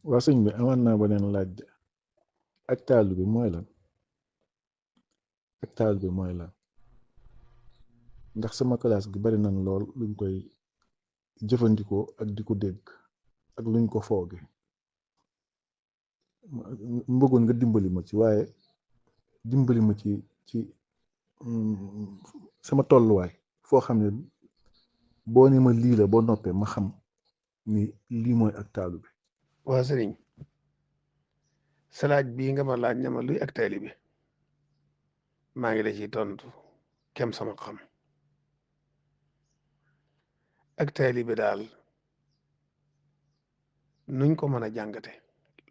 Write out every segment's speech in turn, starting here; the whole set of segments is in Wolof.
waa sëñ bi amoon naa beneen laaj de ak taalu bi mooy lan ak taalu bi mooy lan ndax sama classe gi bari nañ lool luñ koy jëfandikoo ak di ko dégg ak luñ ko fooge mbëggoon nga dimbali ma ci waaye dimbali ma ci sama tolluwaay foo xam ne boo ne ma lii la boo noppee ma xam ni lii mooy ak taalu bi waa sëriñ sa laaj bii nga ma laaj ne ma luy ak taalibe maa ngi la ciy tontu kem sama xam ak taalibe daal nuñ ko mën a jàngate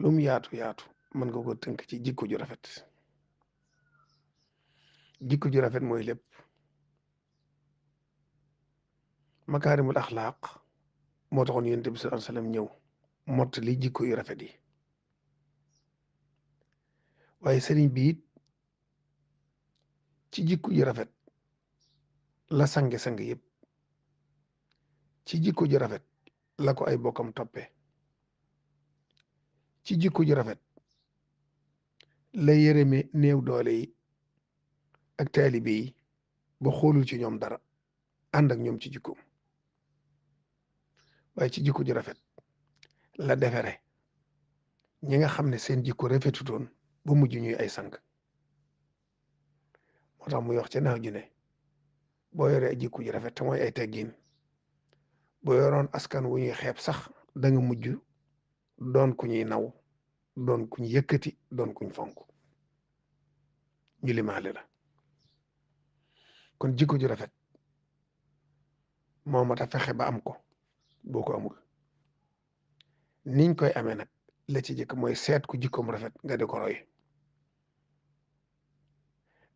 lum yaatu yaatu mën nga ko tënk ci jikko ju rafet jikko ju rafet mooy lépp makaarimul axlaaq moo taxoon yonent bi sallallahu alayhi wasallam ñëw mott li jikko yu rafet yi waaye sëriñ bi it ci jikko ju rafet la sange-sang yëpp ci jikko ju rafet la ko ay bokkam toppe ci jikko ju rafet la yërëme néew doole yi ak taalibe yi ba xoolul ci ñoom dara ànd ak ñoom ci jikkoom waaye ci jikko ju rafet la defere ñi nga xam ne seen jikko rafetutoon ba mujj ñuy ay sang moo tax muy wax ca naaw ju ne boo yoree jikko ju rafet te mooy ay teggin boo yoroon askan wu ñuy xeeb sax da nga mujj doon ku ñuy naw doon kuñ yëkkati doon kuñ fonk ñu limaale la kon jikko ju rafet moo mat a fexe ba am ko boo ko amul niñ koy amee nag la ci jëkk mooy seet ku jikkoom rafet nga di ko roy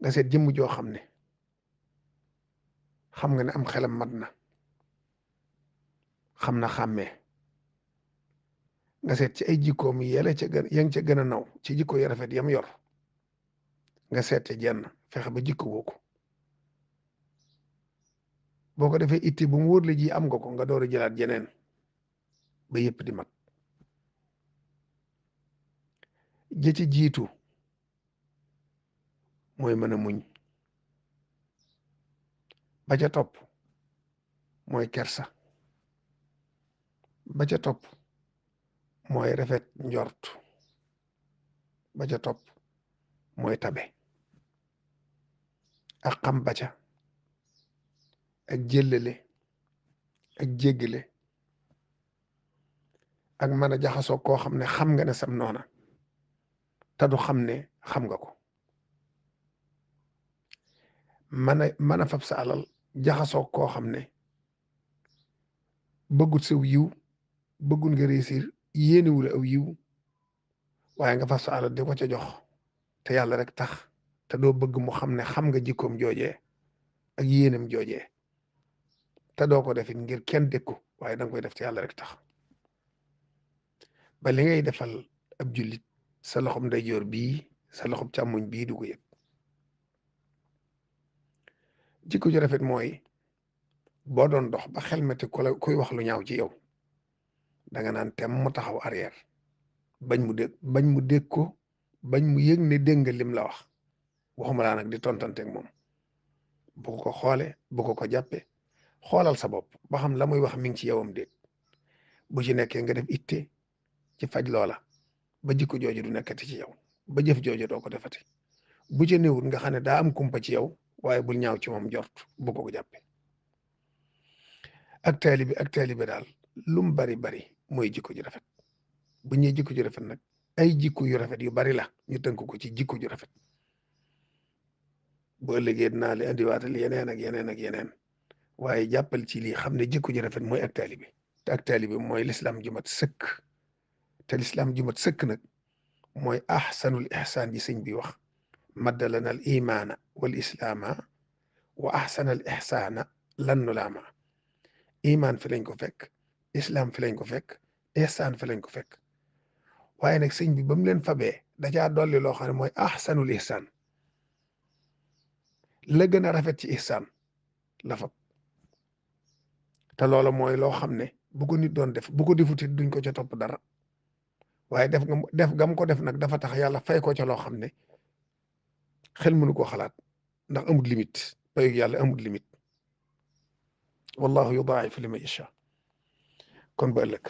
nga seet jëmm joo xam ne xam nga ne am xelam mat na xam na xàmmee nga seet ci ay jikkoom yele ca gën ya nga ca gën a naw ci jikko yu rafet yam yor nga seet ca jenn fexe ba jikko woo ko boo ko defee itti bu mu wóor la ji am nga ko nga door a jëlaat jeneen ba yëpp di mat ja ci jiitu mooy mën a muñ ba ca topp mooy kersa ba ca topp mooy rafet njort ba ca topp mooy tabe ak xam ba ca ak jëllale ak jéggale ak mën a jaxasoo koo xam ne xam nga ne sam noona te du xam ne xam nga ko mën a fab sa alal jaxasoo koo xam ne bëggut saw yiw bëggul nga réussir yéenewula aw yiw waaye nga fab sa alal di ko ca jox te yàlla rek tax te doo bëgg mu xam ne xam nga jikkoom joojee ak yéenam joojee te doo ko defit ngir kenn dékku waaye danga koy def te yàlla rek tax ba li ngay defal ab jullit sa loxom ndeyjoor bii sa loxom càmmoñ bii du ko yëg jikko ju rafet mooy boo doon dox ba xelmati kuy wax lu ñaaw ci yow danga naan tem mu taxaw arrière bañ mu dégg ko bañ mu yëg ne dégg nga lim la wax waxuma laa nag di tontanteeg moom bu ko xoole bu ko jàppe xoolal sa bopp ba xam la muy wax mi ngi ci yowam déet bu ci nekkee nga def itte ci faj loola ba jikko jooju du nekkati ci yow ba jëf jooju doo ko defati bu ci néewul nga xam ne daa am kumpa ci yow waaye bul ñaaw ci moom jort bu ko jàppe ak taalibe daal lum bari bari mooy jikko ju rafet bu ñëwee jikko ju rafet nag ay jikko yu rafet yu bari la ñu tënk ko ci jikko ju rafet bu ëllëgee dinaa li indiwaatal yeneen ak yeneen ak yeneen waaye jàppal ci lii xam ne jikko ju rafet mooy ak taalibe te ak taalibe mooy lislaam ju mat sëkk te lislaam ju mat sëkk nag mooy ahsanul ihsaan ji sëñ bi wax maddalana al imaana wal islaama wa ahsanal ihsaana lan nulaama imaan fi lañ ko fekk islam fi lañ ko fekk ihsaan fi lañ ko fekk waaye nag sëñ bi ba mu leen fabee dacaa dolli loo xam ne mooy ahsanul ihsaan la gën a rafet ci ihsaan la fab te loola mooy loo xam ne bu ko nit doon def bu ko defutit duñ ko ca topp dara waaye def gam ko def nag dafa tax yàlla fay ko ca loo xam ne xel mënu koo xalaat ndax amul limite payu yàlla amul limite wallahu yudaa'ifu liman yashaa kon ba ëllëg